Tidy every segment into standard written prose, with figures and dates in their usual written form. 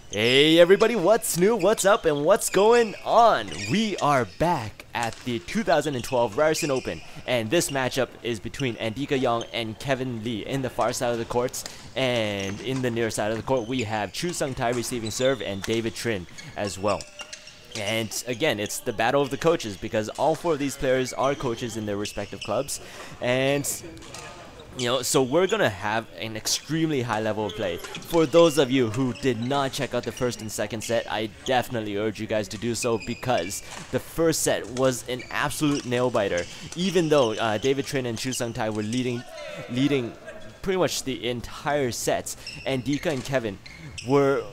Hey everybody, what's new, what's up, and what's going on? We are back at the 2012 Ryerson Open, and this matchup is between Andika Yong and Kevin Lee in the far side of the courts, and in the near side of the court we have Choo receiving serve and David Trinh as well. And again, it's the battle of the coaches because all four of these players are coaches in their respective clubs, and so we're gonna have an extremely high level of play. For those of you who did not check out the first and second set, I definitely urge you guys to do so because the first set was an absolute nail biter. Even though David Trinh and Choo were leading pretty much the entire sets, and Andika and Kevin were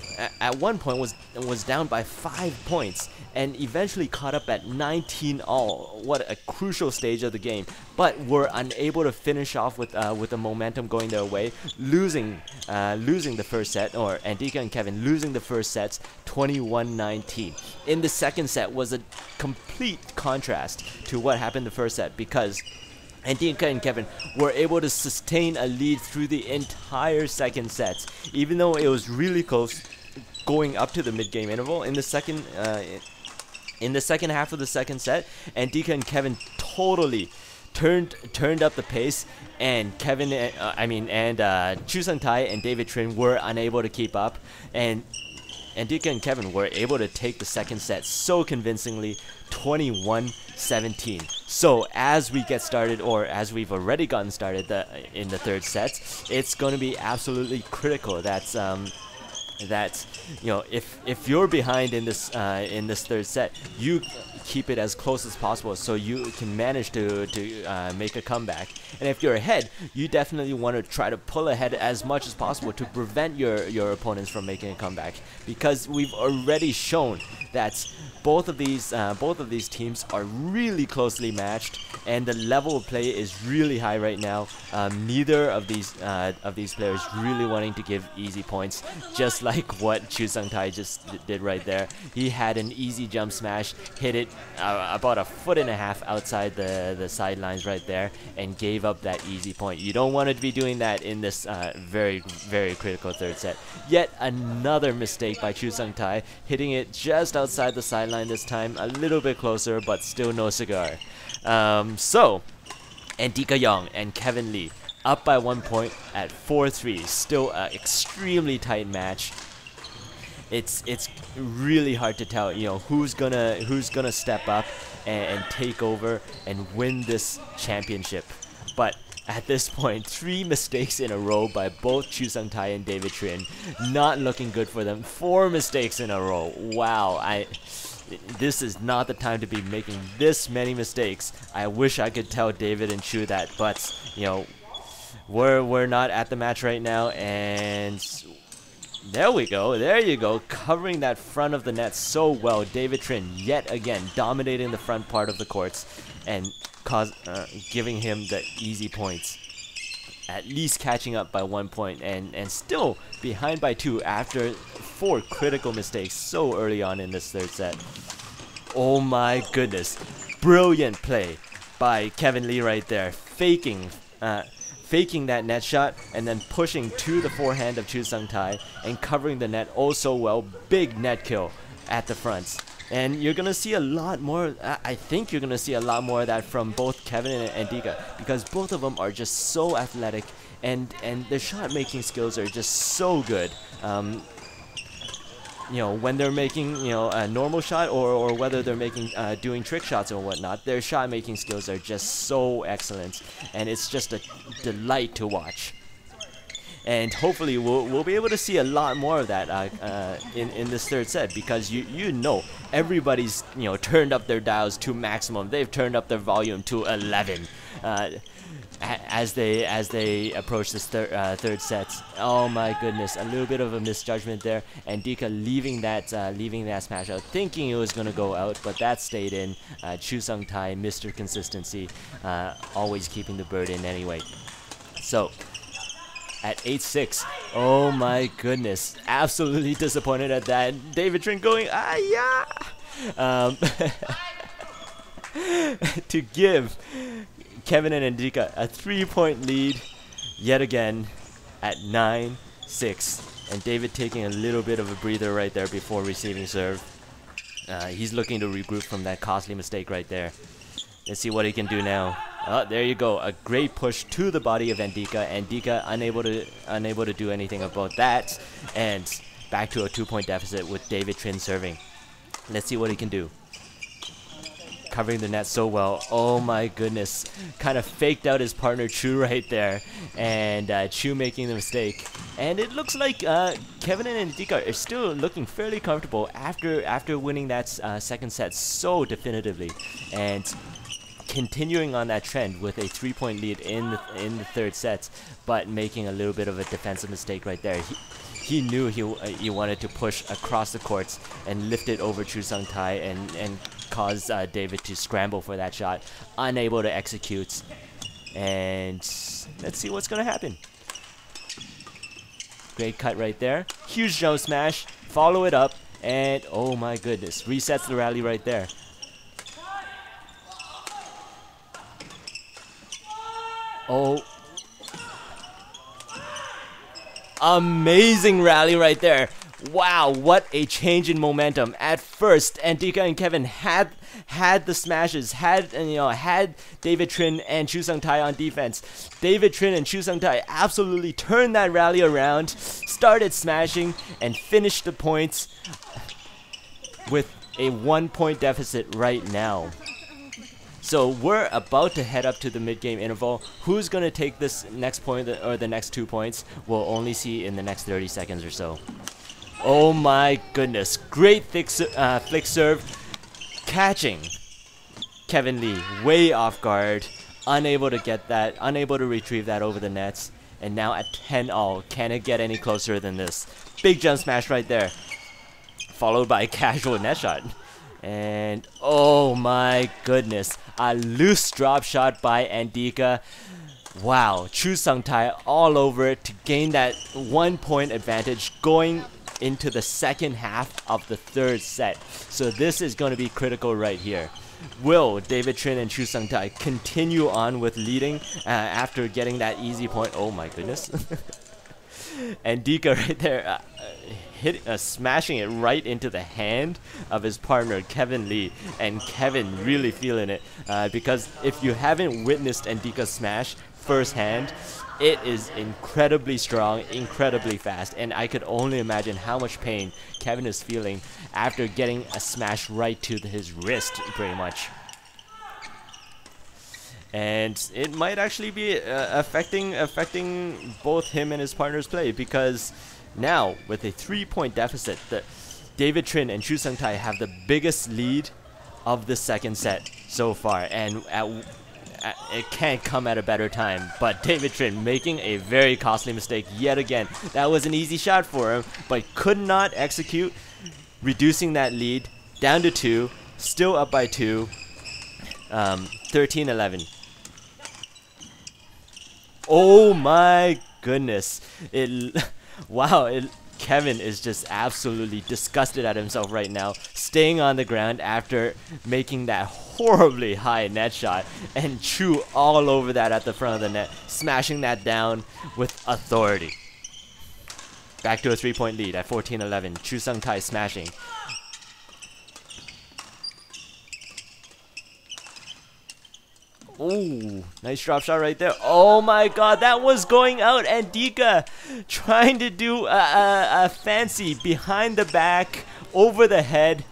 at one point was down by 5 points and eventually caught up at 19 all. What a crucial stage of the game, but were unable to finish off with the momentum going their way, losing the first set, or Andika and Kevin losing the first sets 21-19. In the second set was a complete contrast to what happened the first set because Andika and Kevin were able to sustain a lead through the entire second set, even though it was really close going up to the mid-game interval. In the second half of the second set, Andika and Kevin totally turned up the pace, and Choo Sung-tae and David Trinh were unable to keep up, and Andika and Kevin were able to take the second set so convincingly, 21-17. So as we get started, or as we've already gotten started in the third set, it's going to be absolutely critical that if you're behind in this third set, you keep it as close as possible so you can manage to make a comeback. And if you're ahead, you definitely want to try to pull ahead as much as possible to prevent your opponents from making a comeback, because we've already shown that both of these teams are really closely matched, and the level of play is really high right now. Neither of these players really wanting to give easy points, just like what Choo Sung-tae just did right there. He had an easy jump smash, hit it about 1.5 feet outside the sidelines right there, and gave up that easy point. You don't want to be doing that in this very, very critical third set. Yet another mistake by Choo Sung-tae, hitting it just outside the sideline this time, a little bit closer, but still no cigar. So Andika Yong and Kevin Lee up by 1 point at 4-3. Still an extremely tight match. It's really hard to tell, who's gonna step up and take over and win this championship. But at this point, 3 mistakes in a row by both Choo Sung-tae and David Trinh. Not looking good for them. 4 mistakes in a row. Wow, this is not the time to be making this many mistakes. I wish I could tell David and Choo that, but we're not at the match right now, and there we go. There you go, covering that front of the net so well. David Trinh yet again dominating the front part of the courts and giving him the easy points. At least catching up by 1 point, and still behind by 2 after 4 critical mistakes so early on in this third set. Oh my goodness, brilliant play by Kevin Lee right there, faking that net shot and then pushing to the forehand of Choo Sung-tae and covering the net oh so well. Big net kill at the front. And you're going to see a lot more, I think you're going to see a lot more of that from both Kevin and Andika, because both of them are just so athletic, and their shot making skills are just so good. When they're making a normal shot, or whether they're making doing trick shots or whatnot, their shot making skills are just so excellent, and it's just a delight to watch. And hopefully we'll be able to see a lot more of that in this third set, because everybody's turned up their dials to maximum. They've turned up their volume to 11 as they approach this third set. Oh my goodness, a little bit of a misjudgment there. Andika leaving that smash out, thinking it was gonna go out, but that stayed in. Choo Sung-tae, Mr. Consistency, always keeping the bird in anyway. So at 8-6. Oh my goodness. Absolutely disappointed at that. David Trinh going, yeah! To give Kevin and Andika a 3-point lead yet again at 9-6. And David taking a little bit of a breather right there before receiving serve. He's looking to regroup from that costly mistake right there. Let's see what he can do now. Oh, there you go. A great push to the body of Andika. Andika unable to do anything about that. And back to a 2-point deficit with David Trinh serving. Let's see what he can do. Covering the net so well. Oh my goodness. Kind of faked out his partner Choo right there. And Choo making the mistake. And it looks like Kevin and Andika are still looking fairly comfortable after winning that second set so definitively. And continuing on that trend with a 3-point lead in the third set, but making a little bit of a defensive mistake right there. He knew he wanted to push across the courts and lift it over Choo Sung-tai and cause David to scramble for that shot. Unable to execute. And let's see what's going to happen. Great cut right there. Huge jump smash. Follow it up. And oh my goodness. Resets the rally right there. Oh. Amazing rally right there. Wow, what a change in momentum. At first, Andika and Kevin had the smashes, had David Trinh and Choo Sung-tai on defense. David Trinh and Choo Sung-tai absolutely turned that rally around, started smashing, and finished the points with a 1-point deficit right now. So we're about to head up to the mid-game interval. Who's going to take this next point or the next 2 points, we'll only see in the next 30 seconds or so. Oh my goodness. Great flick serve. Catching Kevin Lee way off guard. Unable to get that. Unable to retrieve that over the nets. And now at 10-all. Can it get any closer than this? Big jump smash right there. Followed by a casual net shot. And oh my goodness. A loose drop shot by Andika. Wow. Choo Sung-tai all over it to gain that 1-point advantage going into the second half of the third set. So this is going to be critical right here. Will David Trinh and Choo Sung-tai continue on with leading after getting that easy point? Oh my goodness. Andika right there smashing it right into the hand of his partner Kevin Lee, and Kevin really feeling it because if you haven't witnessed Andika smash firsthand, it is incredibly strong, incredibly fast, and I could only imagine how much pain Kevin is feeling after getting a smash right to his wrist, pretty much. And it might actually be affecting both him and his partner's play, because now with a 3-point deficit, David Trinh and Choo Sung-tai have the biggest lead of the second set so far, and it can't come at a better time. But David Trinh making a very costly mistake yet again. That was an easy shot for him, but could not execute, reducing that lead down to 2, still up by 2, 13-11. Oh my goodness. Wow, Kevin is just absolutely disgusted at himself right now, staying on the ground after making that horribly high net shot, and Choo all over that at the front of the net, smashing that down with authority. Back to a 3-point lead at 14-11. Choo Sung-tai smashing. Ooh, nice drop shot right there. Oh my god, that was going out. Andika trying to do a fancy behind the back, over the head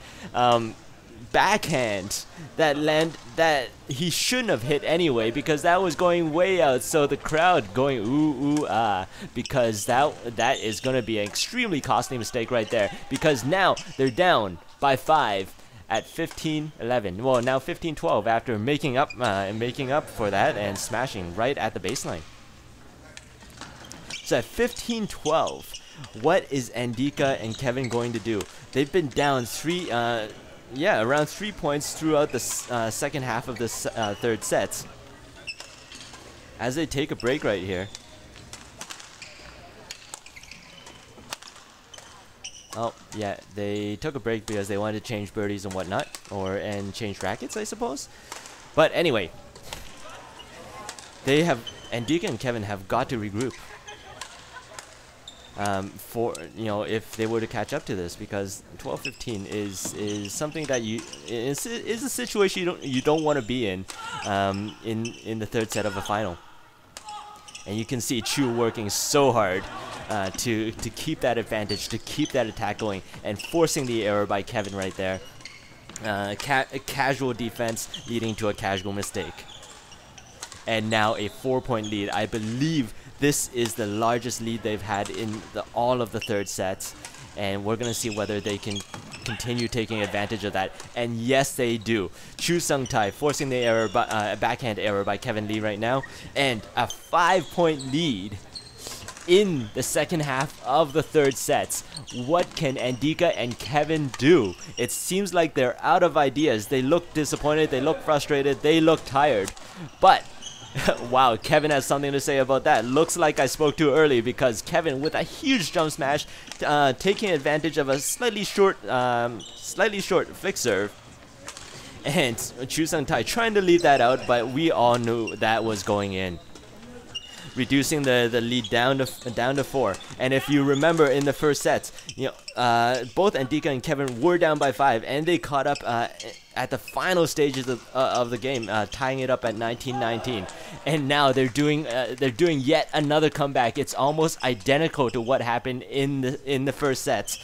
backhand that he shouldn't have hit anyway, because that was going way out. So the crowd going ooh ooh ah, because that is going to be an extremely costly mistake right there, because now they're down by 5 at 15-11. Well, now 15-12 after making up for that and smashing right at the baseline. So at 15-12, what is Andika and Kevin going to do? They've been down around 3 points throughout the second half of this third set. As they take a break right here. Oh, yeah, they took a break because they wanted to change birdies and whatnot, and change rackets, I suppose. But anyway, Andika and Kevin have got to regroup. for if they were to catch up to this, because 12-15 is something that is a situation you don't want to be in the third set of a final. And you can see Choo working so hard to keep that advantage, to keep that attack going, and forcing the error by Kevin right there. A casual defense leading to a casual mistake. And now a 4-point lead. I believe this is the largest lead they've had in all of the third sets. And we're going to see whether they can continue taking advantage of that. And yes, they do. Choo Sung-tae forcing the error, backhand error by Kevin Lee right now. And a 5-point lead in the second half of the third sets. What can Andika and Kevin do? It seems like they're out of ideas. They look disappointed, they look frustrated, they look tired. But wow, Kevin has something to say about that. Looks like I spoke too early, because Kevin with a huge jump smash, taking advantage of a slightly short flick serve. And Choo Sung-tae trying to leave that out, but we all knew that was going in, reducing the lead down to 4. And if you remember in the first sets, both Andika and Kevin were down by 5, and they caught up at the final stages of the game, tying it up at 19-19. And now they're doing yet another comeback. It's almost identical to what happened in the first sets.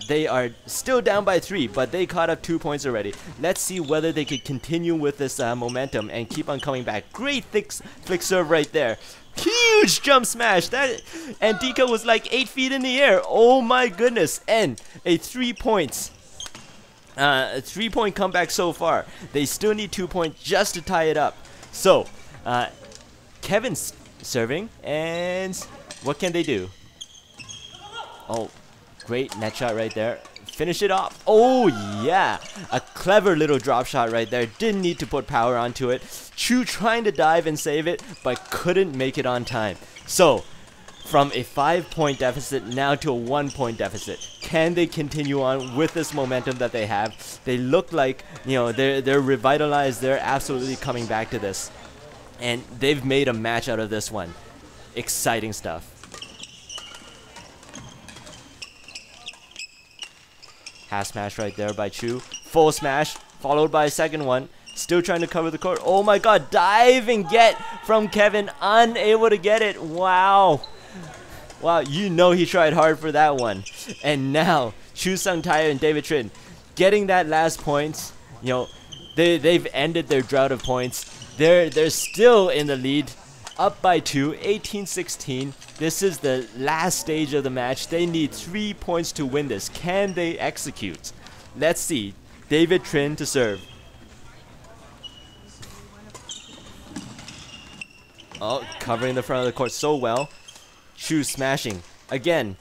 They are still down by 3, but they caught up 2 points already. Let's see whether they could continue with this momentum and keep on coming back. Great flick serve right there. Huge jump smash. That Andika was like 8 feet in the air. Oh my goodness. And a 3 points. A 3-point comeback so far. They still need 2 points just to tie it up. So, Kevin's serving, and what can they do? Oh, great net shot right there. Finish it off. Oh yeah, a clever little drop shot right there. Didn't need to put power onto it. Choo trying to dive and save it, but couldn't make it on time. So, from a 5-point deficit now to a 1-point deficit. Can they continue on with this momentum that they have? They look like, they're revitalized. They're absolutely coming back to this. And they've made a match out of this one. Exciting stuff. Half smash right there by Choo. Full smash, followed by a second one. Still trying to cover the court. Oh my god, dive and get from Kevin. Unable to get it. Wow. Wow, he tried hard for that one. And now, Choo Sung-tae and David Trinh getting that last point. They've ended their drought of points. They're still in the lead, up by 2, 18-16. This is the last stage of the match. They need 3 points to win this. Can they execute? Let's see. David Trinh to serve. Oh, covering the front of the court so well. Choo smashing. Again,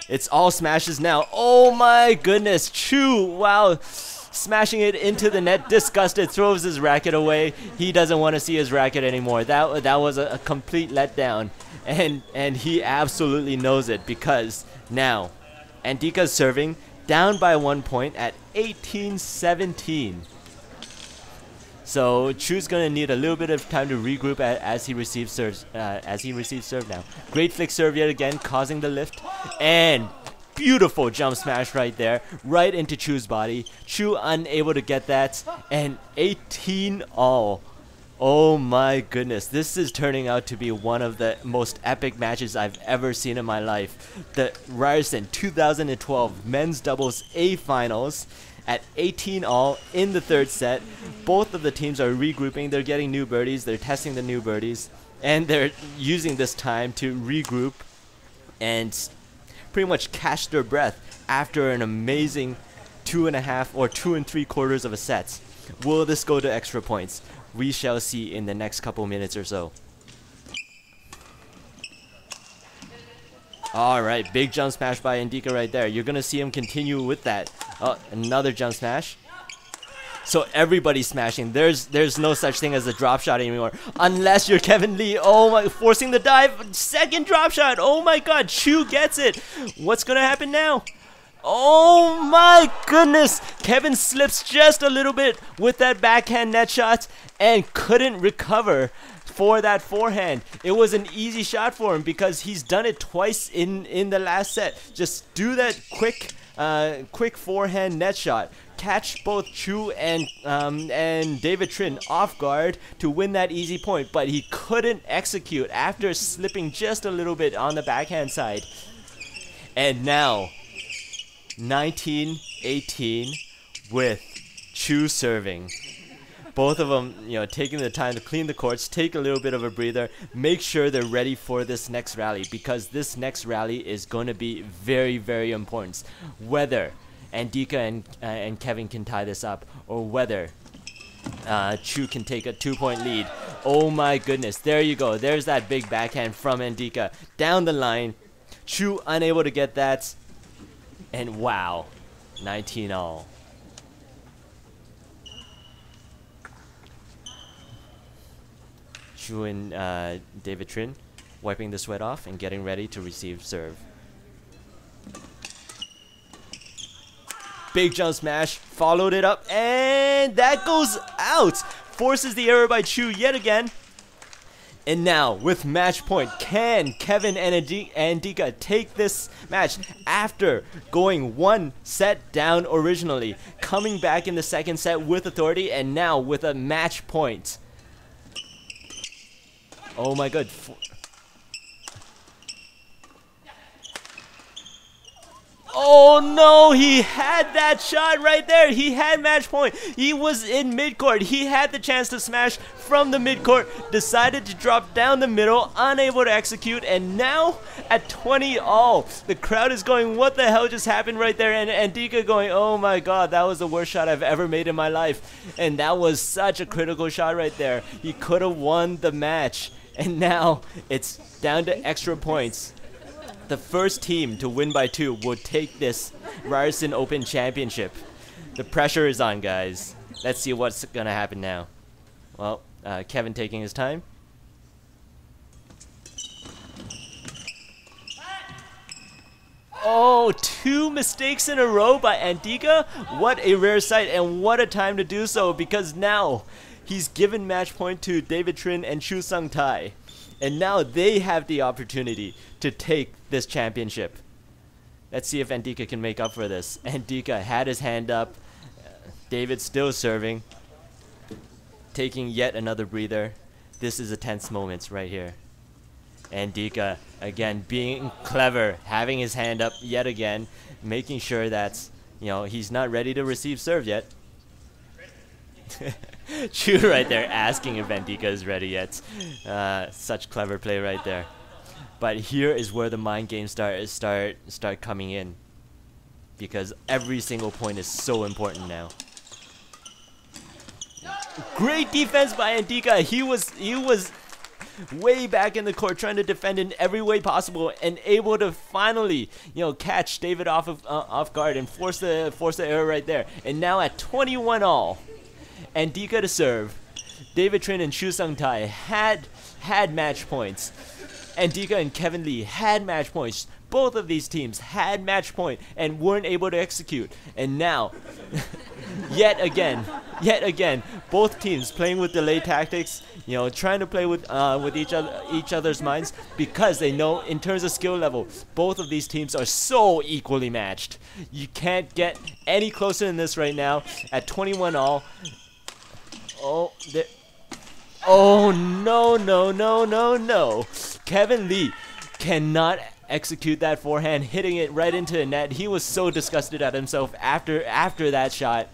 it's all smashes now. Oh my goodness, Choo, wow. Smashing it into the net, disgusted, throws his racket away. He doesn't want to see his racket anymore. That was a complete letdown. And he absolutely knows it, because now Andika's serving, down by 1 point at 18-17. So Choo's gonna need a little bit of time to regroup as he receives serve now. Great flick serve yet again, causing the lift, and beautiful jump smash right there, right into Choo's body. Choo unable to get that, and 18 all. Oh my goodness, this is turning out to be one of the most epic matches I've ever seen in my life. The Ryerson 2012 men's doubles A finals at 18 all in the third set. Both of the teams are regrouping. They're getting new birdies. They're testing the new birdies, and they're using this time to regroup and pretty much catch their breath after an amazing 2.5 or 2 3/4 of a set. Will this go to extra points? We shall see in the next couple minutes or so. Alright, big jump smash by Andika right there. You're gonna see him continue with that. Oh, another jump smash. So everybody's smashing. There's no such thing as a drop shot anymore, unless you're Kevin Lee. Oh my, forcing the dive. Second drop shot. Oh my god, Choo gets it. What's gonna happen now? Oh my goodness! Kevin slips just a little bit with that backhand net shot and couldn't recover for that forehand. It was an easy shot for him because he's done it twice in the last set. Just do that quick forehand net shot. Catch both Choo and David Trinh off guard to win that easy point, but he couldn't execute after slipping just a little bit on the backhand side. And now 19-18 with Choo serving. Both of them, taking the time to clean the courts, take a little bit of a breather, make sure they're ready for this next rally, because this next rally is going to be very, very important. Whether Andika and Kevin can tie this up, or whether Choo can take a 2-point lead. Oh my goodness, there you go. There's that big backhand from Andika. Down the line, Choo unable to get that, and wow, 19-all. Choo and David Trinh wiping the sweat off and getting ready to receive serve. Big jump smash, followed it up, and that goes out. Forces the error by Choo yet again. And now, with match point, can Kevin and Andika take this match after going 1 set down originally, coming back in the second set with authority, and now with a match point? Oh my god. Oh no, he had that shot right there. He had match point. He was in midcourt. He had the chance to smash from the midcourt. Decided to drop down the middle, unable to execute, and now at 20-all. The crowd is going, what the hell just happened right there? And Andika going, oh my god, that was the worst shot I've ever made in my life. And that was such a critical shot right there. He could have won the match. And now it's down to extra points. The first team to win by 2 will take this Ryerson Open Championship. The pressure is on, guys. Let's see what's gonna happen now. Well, Kevin taking his time. Oh, 2 mistakes in a row by Andika. What a rare sight, and what a time to do so, because now he's given match point to David Trinh and Choo Sung-tai. And now they have the opportunity to take this championship. Let's see if Andika can make up for this. Andika had his hand up. David still serving. Taking yet another breather. This is a tense moment right here. Andika, again, being clever, having his hand up yet again, making sure that, he's not ready to receive serve yet. Choo right there asking if Andika is ready yet. Such clever play right there. But here is where the mind games start coming in, because every single point is so important now. Great defense by Andika. He was way back in the court trying to defend in every way possible, and able to finally catch David off guard and force the error right there. And now at 21-all. Andika to serve. David Trinh and Choo Sung-tai had match points. Andika and Kevin Lee had match points. Both of these teams had match point and weren't able to execute. And now, yet again, both teams playing with delay tactics. Trying to play with each other's minds, because they know in terms of skill level, both of these teams are so equally matched. You can't get any closer than this right now at 21-all. Oh, no. Kevin Lee cannot execute that forehand, hitting it right into the net. He was so disgusted at himself after that shot.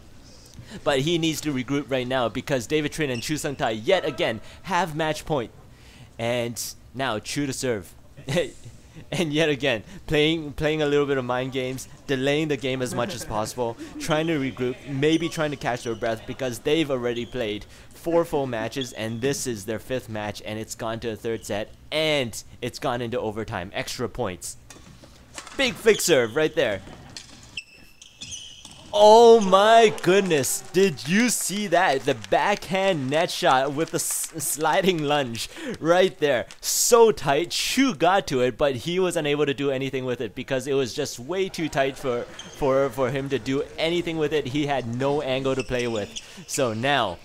But he needs to regroup right now, because David Trinh and Choo Sung-tai yet again have match point. And now Choo to serve. And yet again, playing a little bit of mind games, delaying the game as much as possible, trying to regroup, maybe trying to catch their breath, because they've already played 4 full matches, and this is their 5th match, and it's gone to a 3rd set, and it's gone into overtime, extra points. Big flick serve right there. Oh my goodness, did you see that? The backhand net shot with the sliding lunge right there. So tight. Choo got to it, but he was unable to do anything with it because it was just way too tight for him to do anything with it. He had no angle to play with. So now,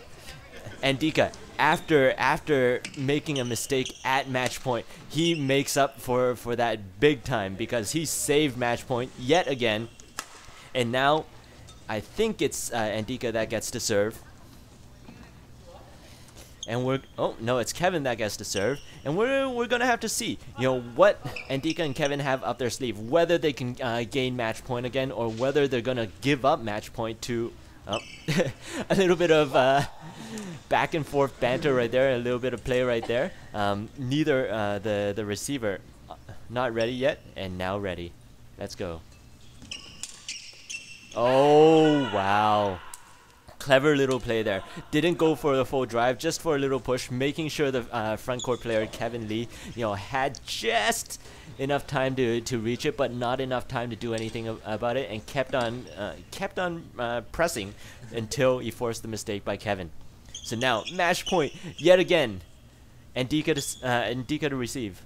Andika after making a mistake at match point, he makes up for that big time because he saved match point yet again. And now I think it's Andika that gets to serve. And it's Kevin that gets to serve, and we're gonna have to see, what Andika and Kevin have up their sleeve, whether they can gain match point again, or whether they're gonna give up match point to a little bit of back and forth banter right there, a little bit of play right there. Neither the receiver not ready yet, and now ready. Let's go. Oh wow. Clever little play there. Didn't go for the full drive, just for a little push, making sure the front court player Kevin Lee, had just enough time to reach it, but not enough time to do anything about it, and kept on pressing until he forced the mistake by Kevin. So now match point yet again. Andika to receive.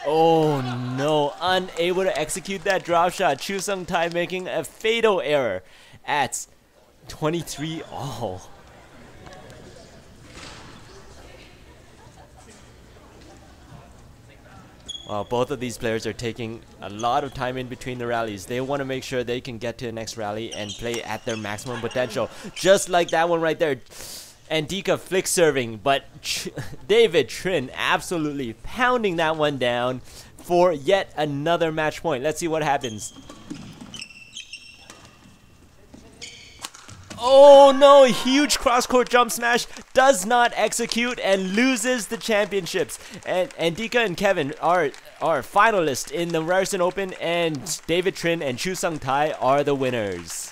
Oh no, unable to execute that drop shot. Choo Tai making a fatal error at 23 all. Well, both of these players are taking a lot of time in between the rallies. They want to make sure they can get to the next rally and play at their maximum potential. Just like that one right there. Andika flick serving, but David Trinh absolutely pounding that one down for yet another match point. Let's see what happens. Oh no, huge cross-court jump smash, does not execute and loses the championships. And Andika and Kevin are finalists in the Ryerson Open, and David Trinh and Choo Tai are the winners.